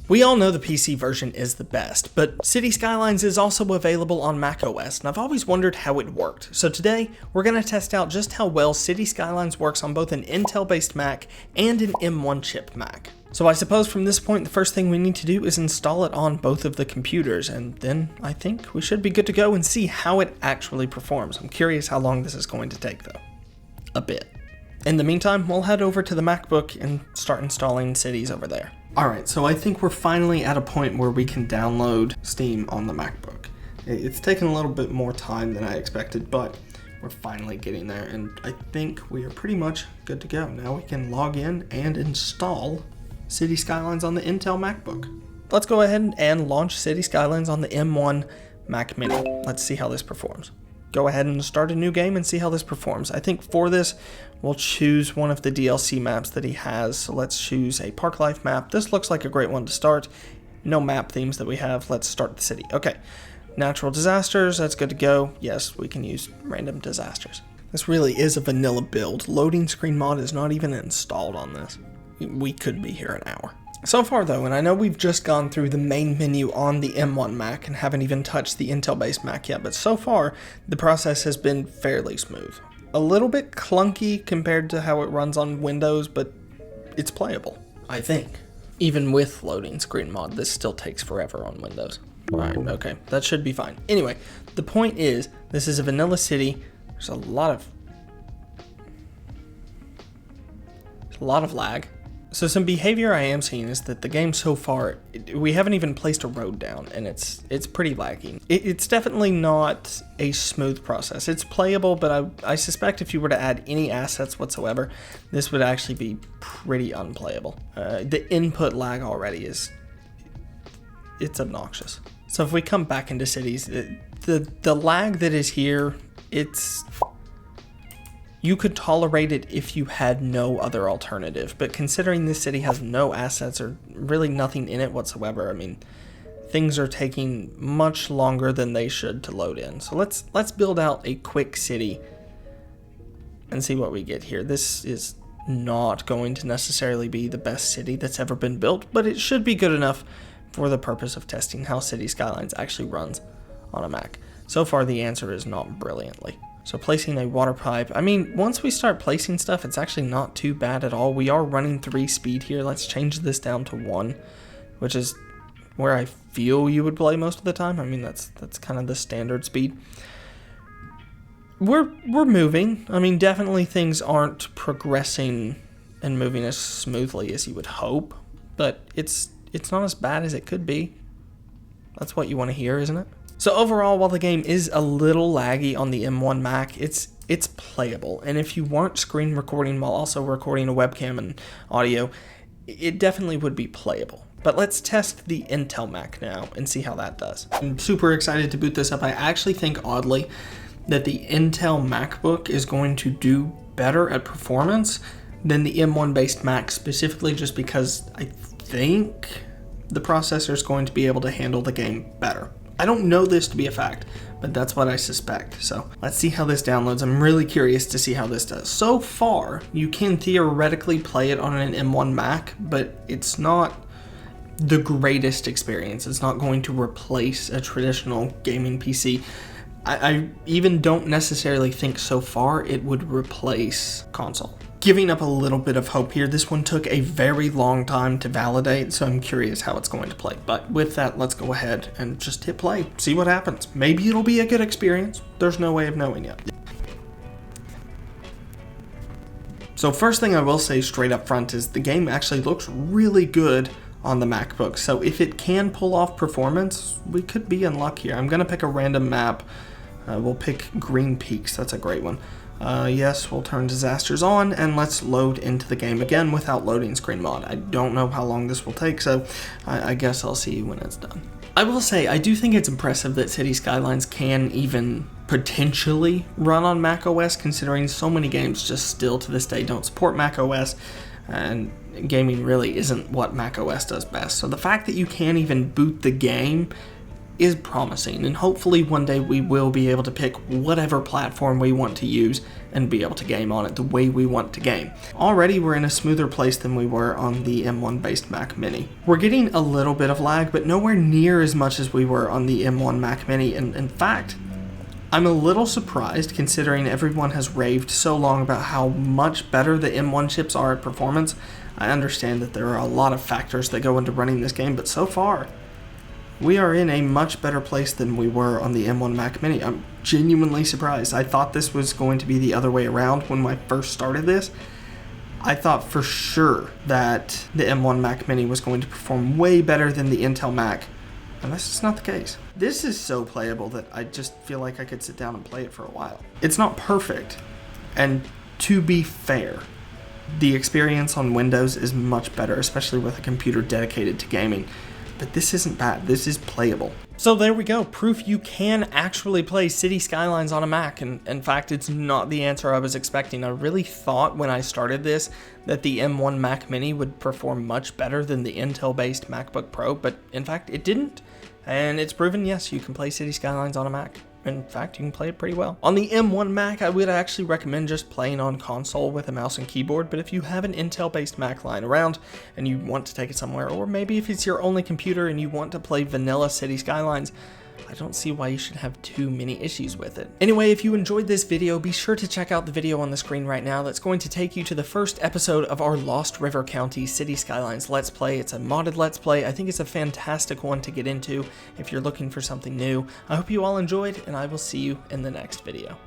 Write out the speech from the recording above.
We all know the PC version is the best, but Cities Skylines is also available on macOS, and I've always wondered how it worked. So today, we're going to test out just how well Cities Skylines works on both an Intel-based Mac and an M1 chip Mac. So I suppose from this point, the first thing we need to do is install it on both of the computers, and then I think we should be good to go and see how it actually performs. I'm curious how long this is going to take though. A bit. In the meantime, we'll head over to the MacBook and start installing Cities over there. Alright, so I think we're finally at a point where we can download Steam on the MacBook. It's taken a little bit more time than I expected, but we're finally getting there, and I think we are pretty much good to go. Now we can log in and install Cities Skylines on the Intel MacBook. Let's go ahead and launch Cities Skylines on the M1 Mac Mini. Let's see how this performs. Go ahead and start a new game and see how this performs. I think for this, we'll choose one of the DLC maps that he has. So let's choose a Park Life map. This looks like a great one to start. No map themes that we have. Let's start the city. Okay, natural disasters, that's good to go. Yes, we can use random disasters. This really is a vanilla build. Loading screen mod is not even installed on this. We could be here an hour. So far though, and I know we've just gone through the main menu on the M1 Mac and haven't even touched the Intel-based Mac yet, but so far, the process has been fairly smooth. A little bit clunky compared to how it runs on Windows, but it's playable, I think. Even with loading screen mod, this still takes forever on Windows. Right, okay, that should be fine. Anyway, the point is, this is a vanilla city. There's a lot of lag. So some behavior I am seeing is that the game so far, we haven't even placed a road down, and it's pretty laggy. It's definitely not a smooth process. It's playable, but I suspect if you were to add any assets whatsoever, this would actually be pretty unplayable. The input lag already it's obnoxious. So if we come back into Cities, the lag that is here, you could tolerate it if you had no other alternative, but considering this city has no assets or really nothing in it whatsoever, I mean, things are taking much longer than they should to load in. So let's build out a quick city and see what we get here. This is not going to necessarily be the best city that's ever been built, but it should be good enough for the purpose of testing how Cities Skylines actually runs on a Mac. So far, the answer is not brilliantly. So placing a water pipe, I mean, once we start placing stuff, it's actually not too bad at all. We are running 3 speed here. Let's change this down to 1, which is where I feel you would play most of the time. I mean, that's kind of the standard speed. We're moving. I mean, definitely things aren't progressing and moving as smoothly as you would hope, but it's not as bad as it could be. That's what you want to hear, isn't it? So overall, while the game is a little laggy on the M1 Mac, it's playable. And if you weren't screen recording while also recording a webcam and audio, it definitely would be playable. But let's test the Intel Mac now and see how that does. I'm super excited to boot this up. I actually think, oddly, that the Intel MacBook is going to do better at performance than the M1 based Mac, specifically just because I think the processor is going to be able to handle the game better. I don't know this to be a fact, but that's what I suspect. So let's see how this downloads. I'm really curious to see how this does. So far, you can theoretically play it on an M1 Mac, but it's not the greatest experience. It's not going to replace a traditional gaming PC. I even don't necessarily think so far it would replace console. Giving up a little bit of hope here. This one took a very long time to validate, so I'm curious how it's going to play. But with that, let's go ahead and just hit play, see what happens. Maybe it'll be a good experience. There's no way of knowing yet. So first thing I will say straight up front is the game actually looks really good on the MacBook. So if it can pull off performance, we could be in luck here. I'm gonna pick a random map. We'll pick Green Peaks, that's a great one. Yes, we'll turn disasters on, and let's load into the game again without loading screen mod. I don't know how long this will take, so I guess I'll see when it's done. I will say, I do think it's impressive that Cities Skylines can even potentially run on macOS, considering so many games just still to this day don't support macOS, and gaming really isn't what macOS does best. So the fact that you can't even boot the game is promising, and hopefully one day we will be able to pick whatever platform we want to use and be able to game on it the way we want to game. Already we're in a smoother place than we were on the M1 based Mac Mini. We're getting a little bit of lag, but nowhere near as much as we were on the M1 Mac Mini, and in fact, I'm a little surprised considering everyone has raved so long about how much better the M1 chips are at performance. I understand that there are a lot of factors that go into running this game, but so far, we are in a much better place than we were on the M1 Mac Mini. I'm genuinely surprised. I thought this was going to be the other way around when I first started this. I thought for sure that the M1 Mac Mini was going to perform way better than the Intel Mac, and that's just not the case. This is so playable that I just feel like I could sit down and play it for a while. It's not perfect, and to be fair, the experience on Windows is much better, especially with a computer dedicated to gaming. But this isn't bad, this is playable. So there we go, proof you can actually play Cities Skylines on a Mac, and in fact it's not the answer I was expecting. I really thought when I started this that the M1 Mac Mini would perform much better than the Intel based MacBook Pro, but in fact it didn't. And it's proven, yes, you can play Cities Skylines on a Mac. In fact, you can play it pretty well. On the M1 Mac, I would actually recommend just playing on console with a mouse and keyboard, but if you have an Intel-based Mac lying around and you want to take it somewhere, or maybe if it's your only computer and you want to play vanilla Cities Skylines, I don't see why you should have too many issues with it. Anyway, if you enjoyed this video, be sure to check out the video on the screen right now that's going to take you to the first episode of our Lost River County Cities Skylines Let's Play. It's a modded Let's Play. I think it's a fantastic one to get into if you're looking for something new. I hope you all enjoyed, and I will see you in the next video.